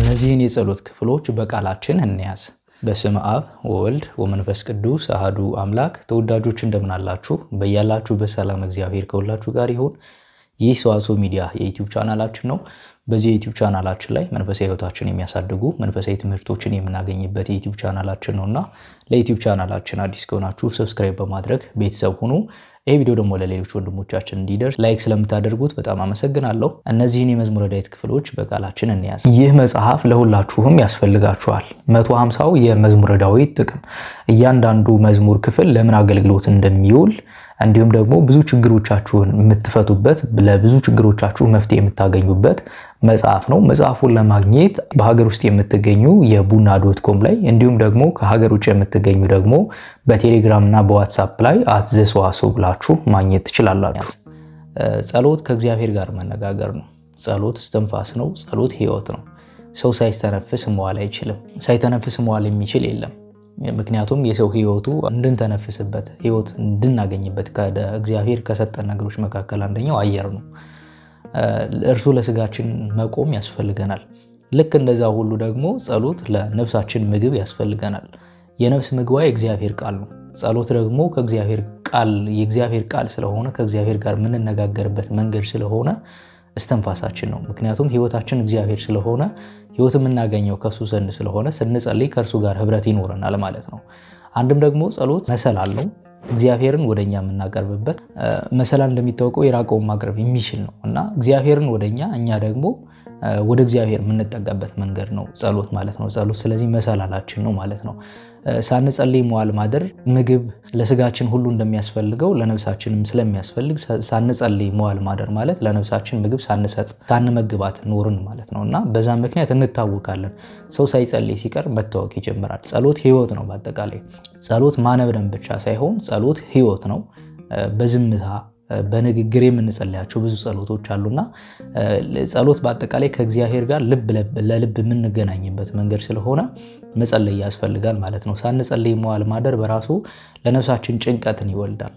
እነዚህን የጸሎት ክፍሎች በቃላችን እንያዝ። በስም አብ ወወልድ ወመንፈስ ቅዱስ አሐዱ አምላክ። ተወዳጆች እንደምን አላችሁ? በያላችሁበት ሰላም እግዚአብሔር ከሁላችሁ ጋር ይሁን። ይህ ሰዋስው ሚዲያ የዩቲዩብ ቻናላችን ነው። በዚህ የዩቲዩብ ቻናላችን ላይ መንፈሳዊ ሕይወታችንን የሚያሳድጉ መንፈሳዊ ትምህርቶችን የምናገኝበት የዩቲዩብ ቻናላችን ነውና ለዩቲዩብ ቻናላችን አዲስ ከሆናችሁ ሰብስክራይብ በማድረግ ቤተሰብ ሁኑ። ይህ ቪዲዮ ደግሞ ለሌሎች ወንድሞቻችን እንዲደርስ ላይክ ስለምታደርጉት በጣም አመሰግናለሁ። እነዚህን የመዝሙረ ዳዊት ክፍሎች በቃላችን እንያዝ። ይህ መጽሐፍ ለሁላችሁም ያስፈልጋችኋል። 150ው የመዝሙረ ዳዊት ጥቅም፣ እያንዳንዱ መዝሙር ክፍል ለምን አገልግሎት እንደሚውል እንዲሁም ደግሞ ብዙ ችግሮቻችሁን የምትፈቱበት ለብዙ ችግሮቻችሁ መፍትሄ የምታገኙበት መጽሐፍ ነው። መጽሐፉን ለማግኘት በሀገር ውስጥ የምትገኙ የቡና.com ላይ እንዲሁም ደግሞ ከሀገር ውጭ የምትገኙ ደግሞ በቴሌግራም እና በዋትስአፕ ላይ @ዘሰዋስው ብላችሁ ማግኘት ትችላላችሁ። ጸሎት ከእግዚአብሔር ጋር መነጋገር ነው። ጸሎት እስትንፋስ ነው። ጸሎት ሕይወት ነው። ሰው ሳይተነፍስ መዋል አይችልም። ሳይተነፍስ መዋል የሚችል የለም። ምክንያቱም የሰው ሕይወቱ እንድንተነፍስበት ሕይወት እንድናገኝበት ከእግዚአብሔር ከሰጠን ነገሮች መካከል አንደኛው አየር ነው። እርሱ ለስጋችን መቆም ያስፈልገናል። ልክ እንደዛ ሁሉ ደግሞ ጸሎት ለነፍሳችን ምግብ ያስፈልገናል። የነፍስ ምግቧ የእግዚአብሔር ቃል ነው። ጸሎት ደግሞ የእግዚአብሔር ቃል ስለሆነ ከእግዚአብሔር ጋር የምንነጋገርበት መንገድ ስለሆነ እስትንፋሳችን ነው። ምክንያቱም ሕይወታችን እግዚአብሔር ስለሆነ ሕይወት የምናገኘው ከሱ ዘንድ ስለሆነ ስንጸልይ ከእርሱ ጋር ህብረት ይኖረናል ማለት ነው። አንድም ደግሞ ጸሎት መሰላል ነው። እግዚአብሔርን ወደኛ የምናቀርብበት መሰላል እንደሚታወቀው የራቀውን ማቅረብ የሚችል ነው እና እግዚአብሔርን ወደኛ እኛ ደግሞ ወደ እግዚአብሔር የምንጠጋበት መንገድ ነው ጸሎት ማለት ነው። ጸሎት ስለዚህ መሰላላችን ነው ማለት ነው። ሳንጸልይ መዋል ማደር ምግብ ለስጋችን ሁሉ እንደሚያስፈልገው ለነፍሳችንም ስለሚያስፈልግ ሳንጸልይ መዋል ማደር ማለት ለነፍሳችን ምግብ ሳንሰጥ ሳንመግባት ኖርን ማለት ነው እና በዛ ምክንያት እንታወቃለን። ሰው ሳይጸልይ ሲቀር መታወቅ ይጀምራል። ጸሎት ሕይወት ነው። በአጠቃላይ ጸሎት ማነብረን ብቻ ሳይሆን ጸሎት ሕይወት ነው። በዝምታ በንግግር የምንጸልያቸው ብዙ ጸሎቶች አሉና ጸሎት በአጠቃላይ ከእግዚአብሔር ጋር ልብ ለልብ የምንገናኝበት መንገድ ስለሆነ መጸለይ ያስፈልጋል ማለት ነው። ሳንጸልይ መዋል ማደር በራሱ ለነፍሳችን ጭንቀትን ይወልዳል።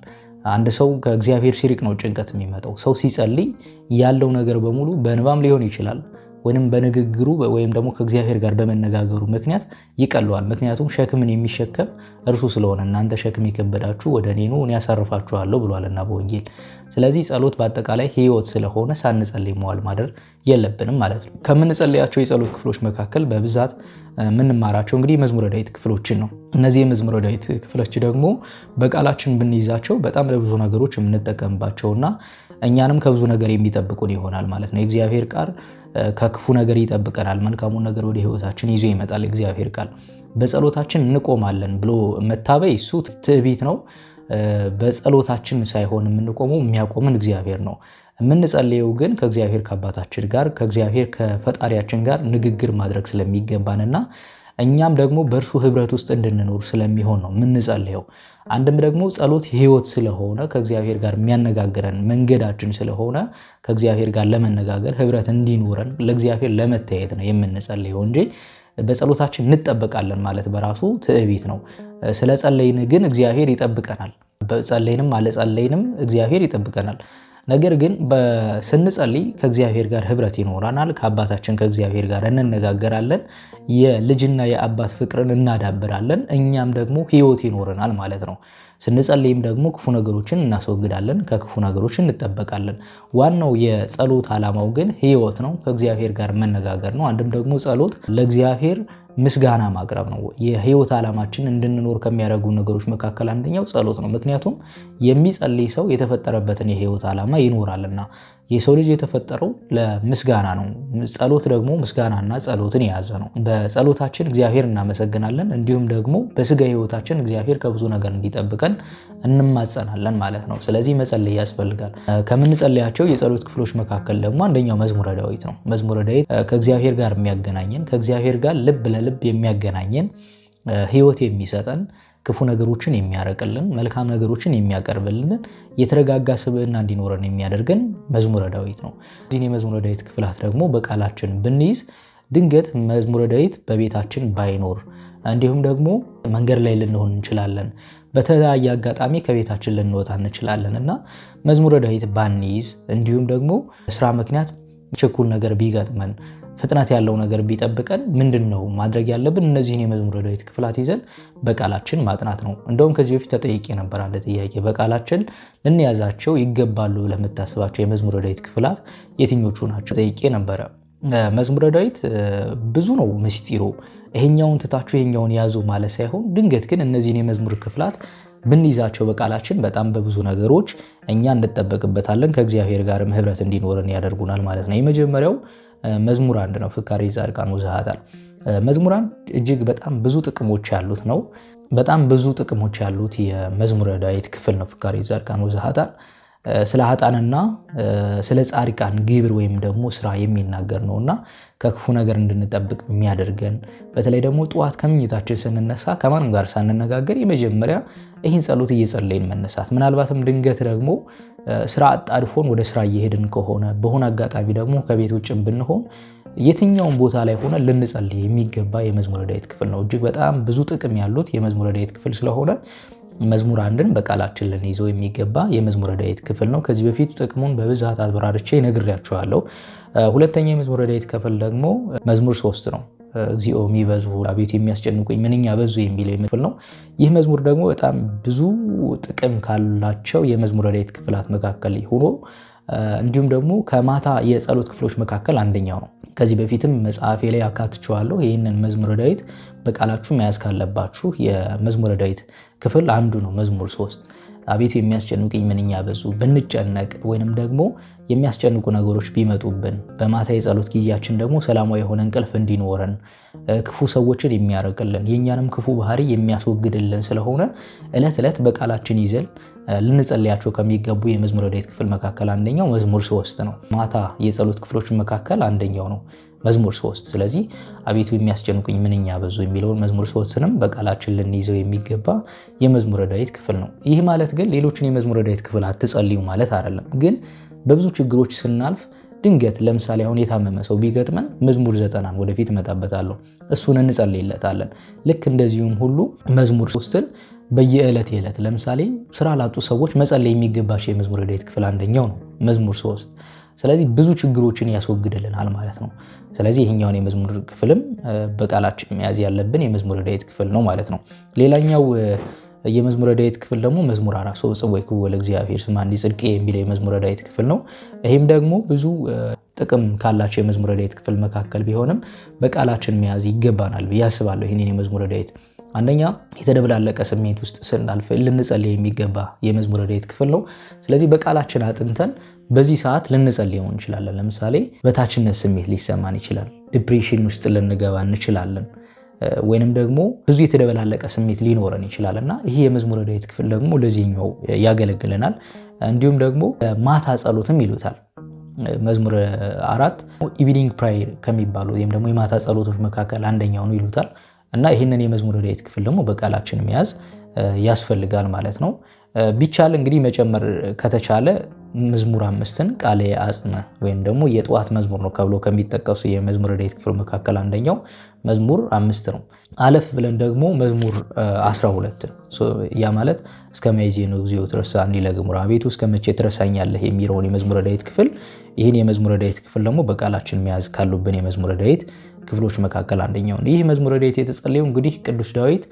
አንድ ሰው ከእግዚአብሔር ሲርቅ ነው ጭንቀት የሚመጣው። ሰው ሲጸልይ ያለው ነገር በሙሉ በንባም ሊሆን ይችላል ወይም በንግግሩ ወይም ደግሞ ከእግዚአብሔር ጋር በመነጋገሩ ምክንያት ይቀለዋል። ምክንያቱም ሸክምን የሚሸከም እርሱ ስለሆነ እናንተ ሸክም የከበዳችሁ ወደ እኔ ኑ እኔ ያሳርፋችኋለሁ ብሏልና በወንጌል። ስለዚህ ጸሎት በአጠቃላይ ሕይወት ስለሆነ ሳንጸልይ መዋል ማደር የለብንም ማለት ነው። ከምንጸልያቸው የጸሎት ክፍሎች መካከል በብዛት የምንማራቸው እንግዲህ የመዝሙረ ዳዊት ክፍሎችን ነው። እነዚህ የመዝሙረ ዳዊት ክፍሎች ደግሞ በቃላችን ብንይዛቸው በጣም ለብዙ ነገሮች የምንጠቀምባቸውና እኛንም ከብዙ ነገር የሚጠብቁን ይሆናል ማለት ነው። የእግዚአብሔር ቃል ከክፉ ነገር ይጠብቀናል። መልካሙን ነገር ወደ ሕይወታችን ይዞ ይመጣል። እግዚአብሔር ቃል በጸሎታችን እንቆማለን ብሎ መታበይ እሱ ትዕቢት ነው። በጸሎታችን ሳይሆን የምንቆመው የሚያቆምን እግዚአብሔር ነው። የምንጸልየው ግን ከእግዚአብሔር ከአባታችን ጋር ከእግዚአብሔር ከፈጣሪያችን ጋር ንግግር ማድረግ ስለሚገባንና እኛም ደግሞ በእርሱ ህብረት ውስጥ እንድንኖር ስለሚሆን ነው የምንጸልየው። አንድም ደግሞ ጸሎት ሕይወት ስለሆነ ከእግዚአብሔር ጋር የሚያነጋግረን መንገዳችን ስለሆነ ከእግዚአብሔር ጋር ለመነጋገር ህብረት እንዲኖረን ለእግዚአብሔር ለመታየት ነው የምንጸልየው እንጂ በጸሎታችን እንጠበቃለን ማለት በራሱ ትዕቢት ነው። ስለ ጸለይን ግን እግዚአብሔር ይጠብቀናል። በጸለይንም አለጸለይንም እግዚአብሔር ይጠብቀናል። ነገር ግን ስንጸልይ ከእግዚአብሔር ጋር ህብረት ይኖረናል። ከአባታችን ከእግዚአብሔር ጋር እንነጋገራለን። የልጅና የአባት ፍቅርን እናዳብራለን። እኛም ደግሞ ሕይወት ይኖረናል ማለት ነው። ስንጸልይም ደግሞ ክፉ ነገሮችን እናስወግዳለን፣ ከክፉ ነገሮች እንጠበቃለን። ዋናው የጸሎት ዓላማው ግን ሕይወት ነው፣ ከእግዚአብሔር ጋር መነጋገር ነው። አንድም ደግሞ ጸሎት ለእግዚአብሔር ምስጋና ማቅረብ ነው። የሕይወት ዓላማችን እንድንኖር ከሚያደርጉ ነገሮች መካከል አንደኛው ጸሎት ነው። ምክንያቱም የሚጸልይ ሰው የተፈጠረበትን የሕይወት ዓላማ ይኖራልና። የሰው ልጅ የተፈጠረው ለምስጋና ነው። ጸሎት ደግሞ ምስጋናና ጸሎትን የያዘ ነው። በጸሎታችን እግዚአብሔር እናመሰግናለን። እንዲሁም ደግሞ በስጋ ሕይወታችን እግዚአብሔር ከብዙ ነገር እንዲጠብቀን እንማጸናለን ማለት ነው። ስለዚህ መጸለይ ያስፈልጋል። ከምንጸልያቸው የጸሎት ክፍሎች መካከል ደግሞ አንደኛው መዝሙረ ዳዊት ነው። መዝሙረ ዳዊት ከእግዚአብሔር ጋር የሚያገናኘን ከእግዚአብሔር ጋር ልብ ለልብ የሚያገናኘን ሕይወት የሚሰጠን ክፉ ነገሮችን የሚያረቅልን መልካም ነገሮችን የሚያቀርብልን የተረጋጋ ስብዕና እንዲኖረን የሚያደርገን መዝሙረ ዳዊት ነው። እዚህ የመዝሙረ ዳዊት ክፍላት ደግሞ በቃላችን ብንይዝ ድንገት መዝሙረ ዳዊት በቤታችን ባይኖር እንዲሁም ደግሞ መንገድ ላይ ልንሆን እንችላለን። በተለያየ አጋጣሚ ከቤታችን ልንወጣ እንችላለን እና መዝሙረ ዳዊት ባንይዝ እንዲሁም ደግሞ ስራ ምክንያት ችኩል ነገር ቢገጥመን ፍጥነት ያለው ነገር ቢጠብቀን ምንድነው ማድረግ ያለብን? እነዚህን የመዝሙረ ዳዊት ክፍላት ይዘን በቃላችን ማጥናት ነው። እንደውም ከዚህ በፊት ተጠይቄ ነበር አንድ ጥያቄ፣ በቃላችን ልንያዛቸው ይገባሉ ለምታስባቸው የመዝሙረ ዳዊት ክፍላት የትኞቹ ናቸው ጠይቄ ነበረ። መዝሙረ ዳዊት ብዙ ነው ምስጢሩ። ይሄኛውን ትታችሁ ይሄኛውን ያዙ ማለት ሳይሆን ድንገት ግን እነዚህን የመዝሙር ክፍላት ብንይዛቸው በቃላችን በጣም በብዙ ነገሮች እኛ እንጠበቅበታለን፣ ከእግዚአብሔር ጋርም ህብረት እንዲኖረን ያደርጉናል ማለት ነው። የመጀመሪያው መዝሙር 1 ነው፣ ፍካሬ ጻድቃን ወዘኃጥአን። መዝሙር 1 እጅግ በጣም ብዙ ጥቅሞች ያሉት ነው። በጣም ብዙ ጥቅሞች ያሉት የመዝሙረ ዳዊት ክፍል ነው ፍካሬ ጻድቃን ወዘኃጥአን። ስለ ኃጥአንና ስለ ጻድቃን ግብር ወይም ደግሞ ስራ የሚናገር ነውና ከክፉ ነገር እንድንጠብቅ የሚያደርገን፣ በተለይ ደግሞ ጠዋት ከምኝታችን ስንነሳ ከማንም ጋር ሳንነጋገር የመጀመሪያ ይህን ጸሎት እየጸለይን መነሳት፣ ምናልባትም ድንገት ደግሞ ስራ አጣድፎን ወደ ስራ እየሄድን ከሆነ በሆነ አጋጣሚ ደግሞ ከቤት ውጭም ብንሆን የትኛውም ቦታ ላይ ሆነ ልንጸልይ የሚገባ የመዝሙረ ዳዊት ክፍል ነው። እጅግ በጣም ብዙ ጥቅም ያሉት የመዝሙረ ዳዊት ክፍል ስለሆነ መዝሙር 1ን በቃላችን ልንይዘው የሚገባ የመዝሙረ ዳዊት ክፍል ነው። ከዚህ በፊት ጥቅሙን በብዛት አብራርቼ ነግሬያችኋለሁ። ሁለተኛ የመዝሙረ ዳዊት ክፍል ደግሞ መዝሙር 3 ነው። እግዚኦ ሚበዙ አቤቱ የሚያስጨንቁኝ ምንኛ በዙ የሚለው ክፍል ነው። ይህ መዝሙር ደግሞ በጣም ብዙ ጥቅም ካላቸው የመዝሙረ ዳዊት ክፍላት መካከል ሆኖ እንዲሁም ደግሞ ከማታ የጸሎት ክፍሎች መካከል አንደኛው ነው። ከዚህ በፊትም መጽሐፌ ላይ አካትቼዋለሁ። ይህንን መዝሙረ ዳዊት በቃላችሁ መያዝ ካለባችሁ የመዝሙረ ዳዊት ክፍል አንዱ ነው መዝሙር 3። አቤቱ የሚያስጨንቁኝ ምንኛ በዙ፣ ብንጨነቅ ወይንም ደግሞ የሚያስጨንቁ ነገሮች ቢመጡብን በማታ የጸሎት ጊዜያችን ደግሞ ሰላማዊ የሆነ እንቅልፍ እንዲኖረን ክፉ ሰዎችን የሚያርቅልን የኛንም ክፉ ባህሪ የሚያስወግድልን ስለሆነ ዕለት ዕለት በቃላችን ይዘን ልንጸልያቸው ከሚገቡ የመዝሙረ ዳዊት ክፍል መካከል አንደኛው መዝሙር 3 ነው። ማታ የጸሎት ክፍሎች መካከል አንደኛው ነው መዝሙር 3። ስለዚህ አቤቱ የሚያስጨንቁኝ ምንኛ በዙ የሚለውን መዝሙር 3ንም በቃላችን ልንይዘው የሚገባ የመዝሙረ ዳዊት ክፍል ነው። ይህ ማለት ግን ሌሎችን የመዝሙረ ዳዊት ክፍል አትጸልዩ ማለት አይደለም። ግን በብዙ ችግሮች ስናልፍ ድንገት ለምሳሌ አሁን የታመመ ሰው ቢገጥመን መዝሙር 90 ወደፊት እመጣበታለሁ፣ እሱን እንጸልይለታለን። ልክ እንደዚሁም ሁሉ መዝሙር 3ን በየዕለት ለምሳሌ ስራ ላጡ ሰዎች መጸለይ የሚገባቸው የመዝሙረ ዳዊት ክፍል አንደኛው ነው መዝሙር 3። ስለዚህ ብዙ ችግሮችን ያስወግድልናል ማለት ነው። ስለዚህ ይሄኛውን የመዝሙር ክፍልም በቃላችን መያዝ ያለብን የመዝሙረ ዳዊት ክፍል ነው ማለት ነው። ሌላኛው የመዝሙረ ዳዊት ክፍል ደግሞ መዝሙር 4 ወጽዋዕክዎ ለእግዚአብሔር ስምዐኒ ጽድቄ የሚለው የመዝሙረ ዳዊት ክፍል ነው። ይህም ደግሞ ብዙ ጥቅም ካላቸው የመዝሙረ ዳዊት ክፍል መካከል ቢሆንም በቃላችን መያዝ ይገባናል ብዬ አስባለሁ። ይህንን የመዝሙረ ዳዊት አንደኛ የተደበላለቀ ስሜት ውስጥ ስናልፍ ልንጸልይ የሚገባ የመዝሙረ ዳዊት ክፍል ነው። ስለዚህ በቃላችን አጥንተን በዚህ ሰዓት ልንጸልየው እንችላለን። ለምሳሌ በታችነት ስሜት ሊሰማን ይችላል፣ ዲፕሬሽን ውስጥ ልንገባ እንችላለን፣ ወይንም ደግሞ ብዙ የተደበላለቀ ስሜት ሊኖረን ይችላል እና ይህ የመዝሙረ ዳዊት ክፍል ደግሞ ለዚህኛው ያገለግለናል። እንዲሁም ደግሞ ማታ ጸሎትም ይሉታል። መዝሙር 4 ኢቪኒንግ ፕራየር ከሚባሉ ወይም ደግሞ የማታ ጸሎቶች መካከል አንደኛው ነው ይሉታል እና ይህንን የመዝሙረ ዳዊት ክፍል ደግሞ በቃላችን መያዝ ያስፈልጋል ማለት ነው። ቢቻል እንግዲህ መጨመር ከተቻለ መዝሙር 5ን ቃሌ አጽመ ወይም ደግሞ የጠዋት መዝሙር ነው ተብሎ ከሚጠቀሱ የመዝሙረ ዳዊት ክፍል መካከል አንደኛው መዝሙር 5 ነው። አለፍ ብለን ደግሞ መዝሙር 12 ያ ማለት እስከ መይዜኑ እግዚኦ ትረሳኒ ለግሙራ አቤቱ እስከ መቼ ትረሳኛለህ የሚለውን የመዝሙረ ዳዊት ክፍል ይህን የመዝሙረ ዳዊት ክፍል ደግሞ በቃላችን መያዝ ካሉብን የመዝሙረ ዳዊት ክፍሎች መካከል አንደኛው ነው። ይህ መዝሙረ ዳዊት የተጸለየው እንግዲህ ቅዱስ ዳዊት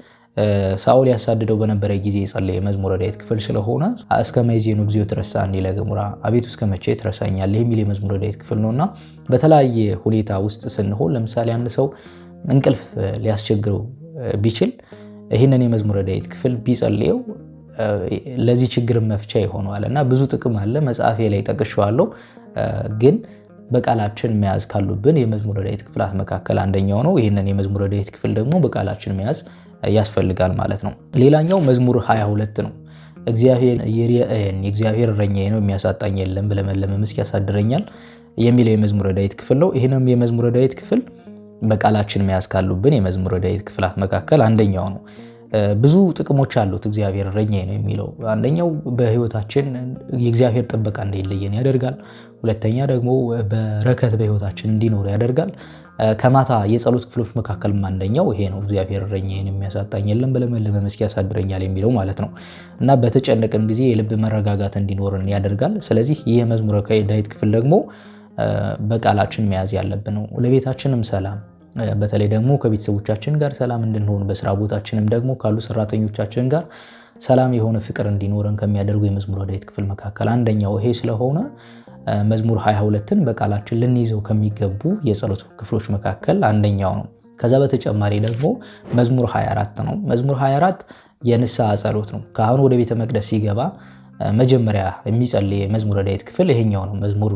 ሳኦል ያሳደደው በነበረ ጊዜ የጸለየ የመዝሙረ ዳዊት ክፍል ስለሆነ እስከ መይዜኑ እግዚኦ ትረሳኒ ለግሙራ አቤቱ እስከ መቼ ትረሳኛለህ የሚል የመዝሙረ ዳዊት ክፍል ነውና በተለያየ ሁኔታ ውስጥ ስንሆን ለምሳሌ አንድ ሰው እንቅልፍ ሊያስቸግረው ቢችል ይህንን የመዝሙረ ዳዊት ክፍል ቢጸልየው ለዚህ ችግር መፍቻ ይሆነዋል እና ብዙ ጥቅም አለ። መጽሐፌ ላይ ጠቅሼዋለሁ። ግን በቃላችን መያዝ ካሉብን የመዝሙረ ዳዊት ክፍላት መካከል አንደኛው ነው። ይህንን የመዝሙረ ዳዊት ክፍል ደግሞ በቃላችን መያዝ ያስፈልጋል ማለት ነው። ሌላኛው መዝሙር 22 ነው። እግዚአብሔር ይርአየኒ እግዚአብሔር እረኛዬ ነው የሚያሳጣኝ የለም፣ በለመለመ መስክ ያሳድረኛል የሚለው የመዝሙረ ዳዊት ክፍል ነው። ይህንም የመዝሙረ ዳዊት ክፍል በቃላችን መያዝ ካሉብን የመዝሙረ ዳዊት ክፍላት መካከል አንደኛው ነው። ብዙ ጥቅሞች አሉት እግዚአብሔር እረኛዬ ነው የሚለው። አንደኛው በህይወታችን የእግዚአብሔር ጥበቃ እንዳይለየን ያደርጋል። ሁለተኛ ደግሞ በረከት በህይወታችን እንዲኖር ያደርጋል። ከማታ የጸሎት ክፍሎች መካከል አንደኛው ይሄ ነው። እግዚአብሔር እረኛዬን የሚያሳጣኝ የለም፣ በለመለመ መስክ ያሳድረኛል የሚለው ማለት ነው እና በተጨነቅን ጊዜ የልብ መረጋጋት እንዲኖርን ያደርጋል። ስለዚህ ይህ የመዝሙረ ዳዊት ክፍል ደግሞ በቃላችን መያዝ ያለብን ነው። ለቤታችንም ሰላም በተለይ ደግሞ ከቤተሰቦቻችን ጋር ሰላም እንድንሆን በስራ ቦታችንም ደግሞ ካሉ ሰራተኞቻችን ጋር ሰላም የሆነ ፍቅር እንዲኖረን ከሚያደርጉ የመዝሙረ ዳዊት ክፍል መካከል አንደኛው ይሄ ስለሆነ መዝሙር 22ን በቃላችን ልንይዘው ከሚገቡ የጸሎት ክፍሎች መካከል አንደኛው ነው። ከዛ በተጨማሪ ደግሞ መዝሙር 24 ነው። መዝሙር 24 የንስሐ ጸሎት ነው። ካህኑ ወደ ቤተ መቅደስ ሲገባ መጀመሪያ የሚጸልይ የመዝሙረ ዳዊት ክፍል ይሄኛው ነው፣ መዝሙር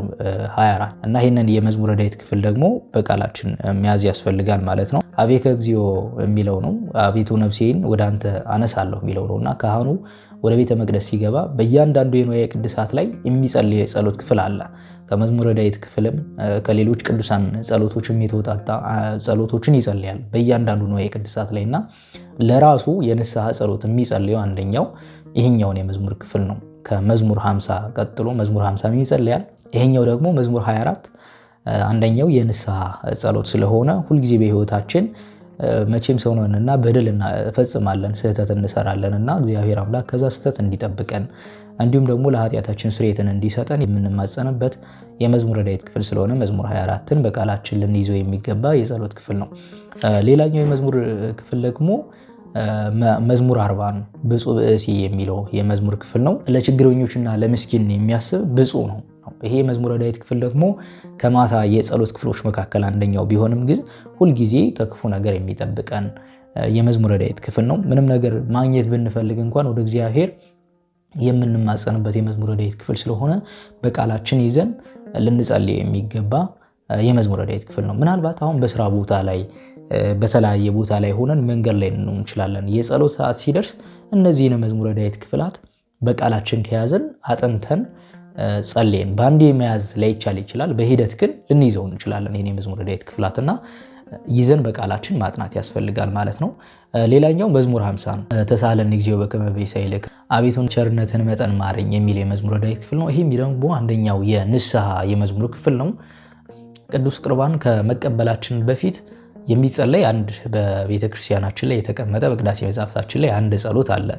24 እና ይሄንን የመዝሙረ ዳዊት ክፍል ደግሞ በቃላችን መያዝ ያስፈልጋል ማለት ነው። አቤከ እግዚኦ የሚለው ነው። አቤቱ ነፍሴን ወደ አንተ አነሳለሁ የሚለው ነው እና ካህኑ ወደ ቤተ መቅደስ ሲገባ በእያንዳንዱ የንዋየ ቅድሳት ላይ የሚጸልይ የጸሎት ክፍል አለ። ከመዝሙረ ዳዊት ክፍልም ከሌሎች ቅዱሳን ጸሎቶችም የተወጣጣ ጸሎቶችን ይጸልያል በእያንዳንዱ ንዋየ ቅድሳት ላይ እና ለራሱ የንስሐ ጸሎት የሚጸልየው አንደኛው ይሄኛውን የመዝሙር ክፍል ነው። ከመዝሙር 50 ቀጥሎ መዝሙር 50 ይጸልያል። ይሄኛው ደግሞ መዝሙር 24 አንደኛው የንስሐ ጸሎት ስለሆነ ሁልጊዜ በህይወታችን መቼም ሰው ነንና በደል እንፈጽማለን፣ ስህተት እንሰራለንና እግዚአብሔር አምላክ ከዛ ስህተት እንዲጠብቀን እንዲሁም ደግሞ ለኃጢአታችን ስርየትን እንዲሰጠን የምንማጸንበት የመዝሙረ ዳዊት ክፍል ስለሆነ መዝሙር 24ን በቃላችን ልንይዘው የሚገባ የጸሎት ክፍል ነው። ሌላኛው የመዝሙር ክፍል ደግሞ መዝሙር 40 ነው። ብፁዕ ብእሲ የሚለው የመዝሙር ክፍል ነው። ለችግረኞችና ለምስኪን የሚያስብ ብፁዕ ነው። ይሄ የመዝሙረ ዳዊት ክፍል ደግሞ ከማታ የጸሎት ክፍሎች መካከል አንደኛው ቢሆንም ግን ሁልጊዜ ከክፉ ነገር የሚጠብቀን የመዝሙረ ዳዊት ክፍል ነው። ምንም ነገር ማግኘት ብንፈልግ እንኳን ወደ እግዚአብሔር የምንማጸንበት የመዝሙረ ዳዊት ክፍል ስለሆነ በቃላችን ይዘን ልንጸልይ የሚገባ የመዝሙረ ዳዊት ክፍል ነው። ምናልባት አሁን በስራ ቦታ ላይ በተለያየ ቦታ ላይ ሆነን መንገድ ላይ ልንሆን እንችላለን። የጸሎት ሰዓት ሲደርስ እነዚህን መዝሙረ ዳዊት ክፍላት በቃላችን ከያዘን አጥንተን ጸልየን በአንዴ መያዝ ላይቻል ይችላል። በሂደት ግን ልንይዘው እንችላለን። ይሄን የመዝሙረ ዳዊት ክፍላትና ይዘን በቃላችን ማጥናት ያስፈልጋል ማለት ነው። ሌላኛው መዝሙር 50 ነው። ተሳሃለኒ እግዚኦ በከመ በይሳይልከ አቤቱን ቸርነትን መጠን ማረኝ የሚል የመዝሙረ ዳዊት ክፍል ነው። ይሄም ደግሞ አንደኛው የንስሐ የመዝሙር ክፍል ነው። ቅዱስ ቁርባን ከመቀበላችን በፊት የሚጸለይ አንድ በቤተ ክርስቲያናችን ላይ የተቀመጠ በቅዳሴ መጽሐፍታችን ላይ አንድ ጸሎት አለ።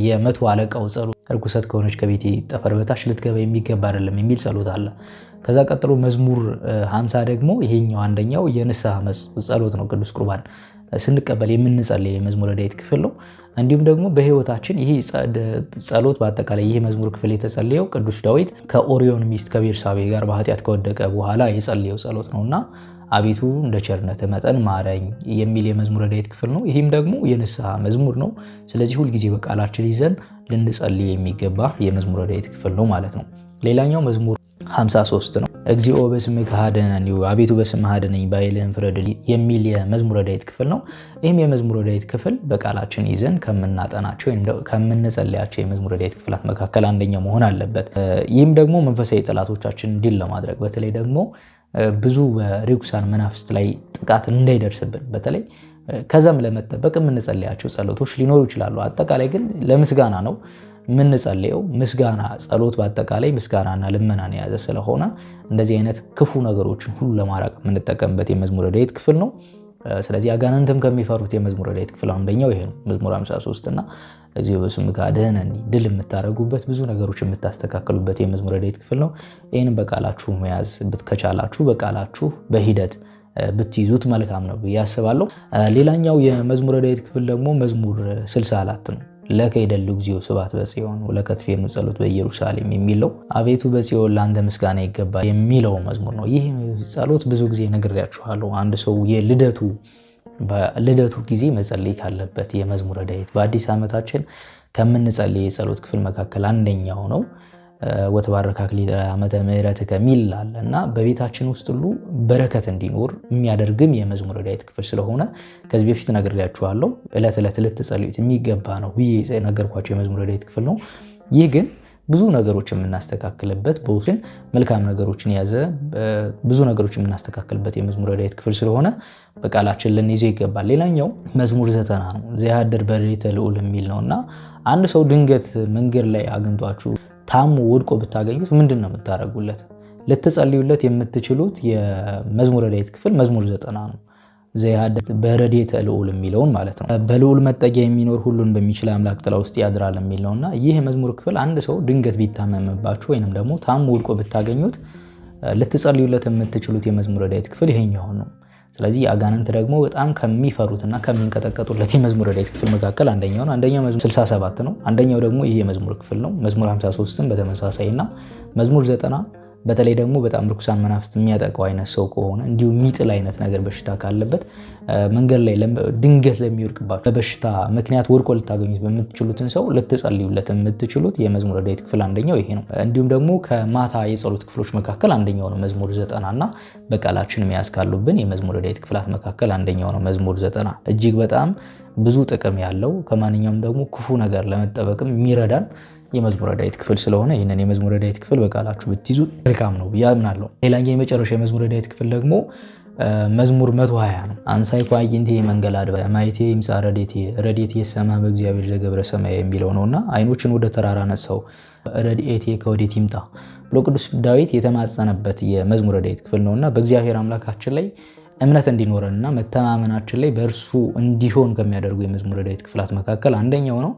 የመቶ አለቃው ጸሎት ርኩሰት ከሆነች ከቤቴ ጠፈር በታች ልትገባ የሚገባ አይደለም የሚል ጸሎት አለ። ከዛ ቀጥሎ መዝሙር 50 ደግሞ ይሄኛው አንደኛው የንስሐ ጸሎት ነው። ቅዱስ ቁርባን ስንቀበል የምንጸልይ የመዝሙረ ዳዊት ክፍል ነው። እንዲሁም ደግሞ በህይወታችን ይሄ ጸሎት በአጠቃላይ ይሄ መዝሙር ክፍል የተጸለየው ቅዱስ ዳዊት ከኦሪዮን ሚስት ከቤርሳቤ ጋር በኃጢአት ከወደቀ በኋላ የጸለየው ጸሎት ነውና አቤቱ እንደ ቸርነት መጠን ማረኝ የሚል የመዝሙረ ዳዊት ክፍል ነው። ይህም ደግሞ የንስሐ መዝሙር ነው። ስለዚህ ሁልጊዜ በቃላችን ይዘን ልንጸልይ የሚገባ የመዝሙረ ዳዊት ክፍል ነው ማለት ነው። ሌላኛው መዝሙር 53 ነው። እግዚኦ በስምከ አድኅነኒ አቤቱ በስምህ አድነኝ በኃይልህም ፍረድልኝ የሚል የመዝሙረ ዳዊት ክፍል ነው። ይህም የመዝሙረ ዳዊት ክፍል በቃላችን ይዘን ከምናጠናቸው ወይም ከምንጸልያቸው የመዝሙረ ዳዊት ክፍላት መካከል አንደኛው መሆን አለበት። ይህም ደግሞ መንፈሳዊ ጠላቶቻችን ድል ለማድረግ በተለይ ደግሞ ብዙ በርኩሳን መናፍስት ላይ ጥቃት እንዳይደርስብን በተለይ ከዛም ለመጠበቅ የምንጸልያቸው ጸሎቶች ሊኖሩ ይችላሉ። አጠቃላይ ግን ለምስጋና ነው የምንጸልየው። ምስጋና ጸሎት በአጠቃላይ ምስጋናና ልመናን የያዘ ስለሆነ እንደዚህ አይነት ክፉ ነገሮችን ሁሉ ለማራቅ የምንጠቀምበት የመዝሙረ ዳዊት ክፍል ነው። ስለዚህ አጋንንትም ከሚፈሩት የመዝሙረ ዳዊት ክፍል አንደኛው ይሄ ነው፣ መዝሙር 53 እና እግዚኦ በስምከ አድኅነኒ ድል የምታደርጉበት ብዙ ነገሮች የምታስተካክሉበት የመዝሙረ ዳዊት ክፍል ነው። ይህንም በቃላችሁ መያዝ ከቻላችሁ በቃላችሁ በሂደት ብትይዙት መልካም ነው ብዬ አስባለሁ። ሌላኛው የመዝሙረ ዳዊት ክፍል ደግሞ መዝሙር 64 ነው። ለከ ይደሉ እግዚኦ ስብሐት በጽዮን ወለከ ትፌኑ ጸሎት በኢየሩሳሌም የሚለው አቤቱ በጽዮን ለአንተ ምስጋና ይገባ የሚለው መዝሙር ነው። ይህ ጸሎት ብዙ ጊዜ ነግሬያችኋለሁ። አንድ ሰው በልደቱ ጊዜ መጸለይ ካለበት የመዝሙረ ዳዊት በአዲስ ዓመታችን ከምንጸልይ የጸሎት ክፍል መካከል አንደኛው ነው። ወተባረከ አክሊለ ዓመተ ምሕረትከ የሚል አለ እና በቤታችን ውስጥ ሁሉ በረከት እንዲኖር የሚያደርግም የመዝሙረ ዳዊት ክፍል ስለሆነ ከዚህ በፊት ነግሬያችኋለሁ። ዕለት ዕለት ልትጸልዩት የሚገባ ነው ብዬ ነገርኳቸው የመዝሙረ ዳዊት ክፍል ነው። ይህ ግን ብዙ ነገሮች የምናስተካክልበት በውስጥ መልካም ነገሮችን የያዘ ብዙ ነገሮች የምናስተካክልበት የመዝሙረ ዳዊት ክፍል ስለሆነ በቃላችን ልንይዘው ይገባል። ሌላኛው መዝሙር 90 ነው። ዘያድር በሌሊተ ልዑል የሚል ነው እና አንድ ሰው ድንገት መንገድ ላይ አግኝቷችሁ ታሞ ወድቆ ብታገኙት ምንድን ነው የምታደርጉለት? ልትጸልዩለት የምትችሉት የመዝሙረ ዳዊት ክፍል መዝሙር 90 ነው። ዘያድር በረድኤተ ልዑል የሚለውን ማለት ነው። በልዑል መጠጊያ የሚኖር ሁሉን በሚችል አምላክ ጥላ ውስጥ ያድራል የሚል ነውና ይህ የመዝሙር ክፍል አንድ ሰው ድንገት ቢታመምባችሁ ወይንም ደግሞ ታሞ ወድቆ ብታገኙት ልትጸልዩለት የምትችሉት የመዝሙረ ዳዊት ክፍል ይሄኛው ነው። ስለዚህ አጋንንት ደግሞ በጣም ከሚፈሩትና ከሚንቀጠቀጡለት የመዝሙረ ዳዊት ክፍል መካከል አንደኛው ነው። አንደኛው መዝሙር 67 ነው። አንደኛው ደግሞ ይሄ የመዝሙር ክፍል ነው። መዝሙር 53ም በተመሳሳይና መዝሙር 90 በተለይ ደግሞ በጣም ርኩሳን መናፍስት የሚያጠቃው አይነት ሰው ከሆነ እንዲሁ የሚጥል አይነት ነገር በሽታ ካለበት መንገድ ላይ ድንገት ለሚወድቅባችሁ በበሽታ ምክንያት ወድቆ ልታገኙት በምትችሉትን ሰው ልትጸልዩለት የምትችሉት የመዝሙረ ዳዊት ክፍል አንደኛው ይሄ ነው። እንዲሁም ደግሞ ከማታ የጸሎት ክፍሎች መካከል አንደኛው ነው መዝሙር 90 እና በቃላችን መያዝ ካሉብን የመዝሙረ ዳዊት ክፍላት መካከል አንደኛው ነው መዝሙር 90። እጅግ በጣም ብዙ ጥቅም ያለው ከማንኛውም ደግሞ ክፉ ነገር ለመጠበቅም የሚረዳን የመዝሙረ ዳዊት ክፍል ስለሆነ ይህንን የመዝሙረ ዳዊት ክፍል በቃላችሁ ብትይዙ መልካም ነው ብዬ አምናለሁ። ሌላኛው የመጨረሻ የመዝሙረ ዳዊት ክፍል ደግሞ መዝሙር 120 ነው። አንሳይኩ አዕይንቴ መንገለ አድባር ማየቴ ይምጻ ረድኤቴ የሰማ በእግዚአብሔር ዘገብረ ሰማይ የሚለው ነውና አይኖችን ወደ ተራራ ነሳው ረድኤቴ ከወዴት ይምጣ ብሎ ቅዱስ ዳዊት የተማጸነበት የመዝሙረ ዳዊት ክፍል ነውና በእግዚአብሔር አምላካችን ላይ እምነት እንዲኖረንና መተማመናችን ላይ በእርሱ እንዲሆን ከሚያደርጉ የመዝሙረ ዳዊት ክፍላት መካከል አንደኛው ነው።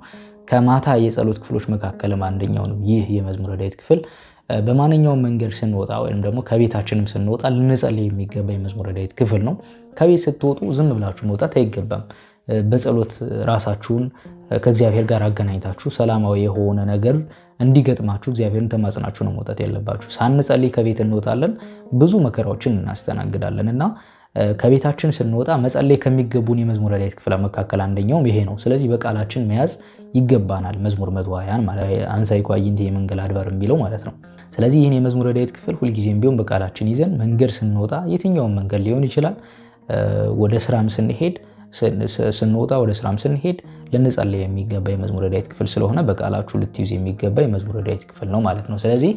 ከማታ የጸሎት ክፍሎች መካከልም አንደኛው ነው። ይህ የመዝሙረ ዳዊት ክፍል በማንኛውም መንገድ ስንወጣ ወይም ደግሞ ከቤታችንም ስንወጣ ልንጸልይ የሚገባ የመዝሙረ ዳዊት ክፍል ነው። ከቤት ስትወጡ ዝም ብላችሁ መውጣት አይገባም። በጸሎት ራሳችሁን ከእግዚአብሔር ጋር አገናኝታችሁ ሰላማዊ የሆነ ነገር እንዲገጥማችሁ እግዚአብሔርን ተማጽናችሁ ነው መውጣት ያለባችሁ። ሳንጸልይ ከቤት እንወጣለን፣ ብዙ መከራዎችን እናስተናግዳለን እና ከቤታችን ስንወጣ መጸለይ ከሚገቡን የመዝሙረ ዳዊት ክፍል መካከል አንደኛውም ይሄ ነው። ስለዚህ በቃላችን መያዝ ይገባናል። መዝሙር 120 ማለት አንሳይኩ አዕይንቴ መንገለ አድባር የሚለው ማለት ነው። ስለዚህ ይህን የመዝሙረ ዳዊት ክፍል ሁልጊዜም ቢሆን በቃላችን ይዘን መንገድ ስንወጣ የትኛውም መንገድ ሊሆን ይችላል፣ ወደ ስራም ስንወጣ ወደ ስራም ስንሄድ ልንጸልይ የሚገባ የመዝሙረ ዳዊት ክፍል ስለሆነ በቃላችሁ ልትይዙ የሚገባ የመዝሙረ ዳዊት ክፍል ነው ማለት ነው። ስለዚህ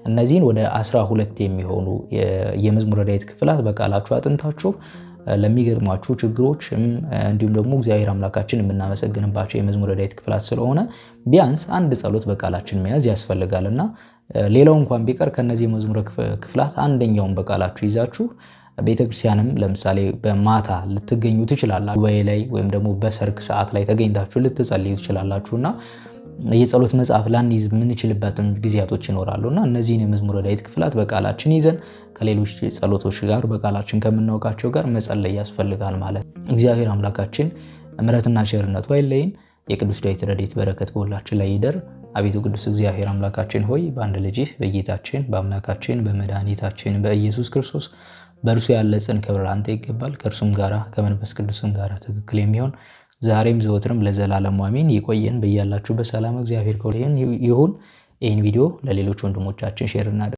እነዚህን ወደ 12 የሚሆኑ የመዝሙረ ዳዊት ክፍላት በቃላችሁ አጥንታችሁ ለሚገጥሟችሁ ችግሮች እንዲሁም ደግሞ እግዚአብሔር አምላካችን የምናመሰግንባቸው የመዝሙረ ዳዊት ክፍላት ስለሆነ ቢያንስ አንድ ጸሎት በቃላችን መያዝ ያስፈልጋልና ሌላው እንኳን ቢቀር ከነዚህ የመዝሙረ ክፍላት አንደኛውን በቃላችሁ ይዛችሁ ቤተክርስቲያንም ለምሳሌ በማታ ልትገኙ ትችላላችሁ። ጉባኤ ላይ ወይም ደግሞ በሰርክ ሰዓት ላይ ተገኝታችሁ ልትጸልዩ ትችላላችሁና የጸሎት መጽሐፍ ላንይዝ የምንችልበትም ጊዜያቶች ይኖራሉና እነዚህን የመዝሙረ ዳዊት ክፍላት በቃላችን ይዘን ከሌሎች ጸሎቶች ጋር በቃላችን ከምናውቃቸው ጋር መጸለይ ያስፈልጋል ማለት ነው። እግዚአብሔር አምላካችን ምሕረትና ቸርነቱ አይለየን። የቅዱስ ዳዊት ረድኤት በረከት በሁላችን ላይ ይደር። አቤቱ ቅዱስ እግዚአብሔር አምላካችን ሆይ በአንድ ልጅህ በጌታችን በአምላካችን በመድኃኒታችን በኢየሱስ ክርስቶስ በእርሱ ያለ ጽን ክብር አንተ ይገባል። ከእርሱም ጋራ ከመንፈስ ቅዱስም ጋራ ትክክል የሚሆን ዛሬም ዘወትርም ለዘላለም አሜን። ይቆየን። በያላችሁ በሰላም እግዚአብሔር ይሁን። ይህን ቪዲዮ ለሌሎች ወንድሞቻችን ሼር እናድርግ።